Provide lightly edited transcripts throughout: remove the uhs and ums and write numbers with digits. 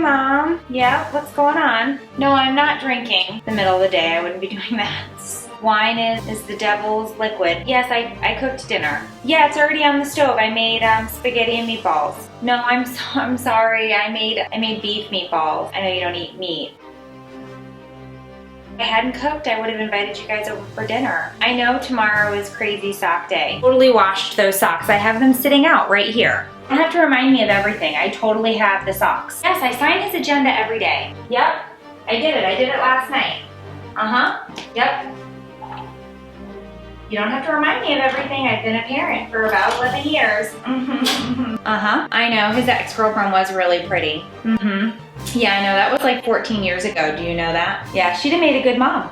Mom. Yeah, what's going on? No, I'm not drinking. The middle of the day, I wouldn't be doing that. Wine is the devil's liquid. Yes, I cooked dinner. Yeah, it's already on the stove. I made spaghetti and meatballs. No, I'm sorry. I made beef meatballs. I know you don't eat meat. If I hadn't cooked, I would have invited you guys over for dinner. I know tomorrow is crazy sock day. Totally washed those socks. I have them sitting out right here. You don't have to remind me of everything. I totally have the socks. Yes, I sign his agenda every day. Yep, I did it. I did it last night. Yep. You don't have to remind me of everything. I've been a parent for about 11 years. I know, his ex-girlfriend was really pretty. Yeah, I know, that was like 14 years ago. Do you know that? Yeah, she'd have made a good mom.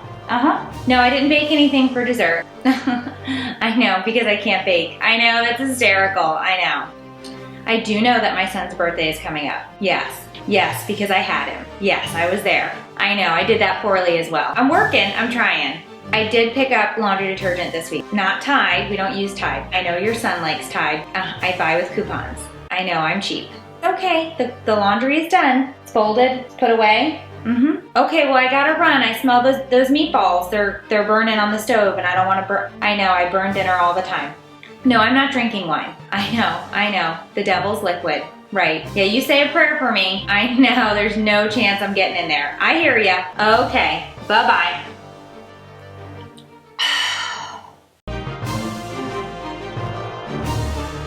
No, I didn't bake anything for dessert. I know, because I can't bake. I know, that's hysterical. I know. I do know that my son's birthday is coming up. Yes, because I had him. Yes, I was there. I know, I did that poorly as well. I'm working, I'm trying. I did pick up laundry detergent this week. Not Tide, we don't use Tide. I know your son likes Tide. I buy with coupons. I know, I'm cheap. Okay, the laundry is done. It's folded, it's put away. Okay, well I gotta run. I smell those meatballs. They're burning on the stove and I don't wanna burn. I know, I burn dinner all the time. No, I'm not drinking wine. I know. The devil's liquid. Right. Yeah, you say a prayer for me. I know, there's no chance I'm getting in there. I hear ya. Okay, bye-bye.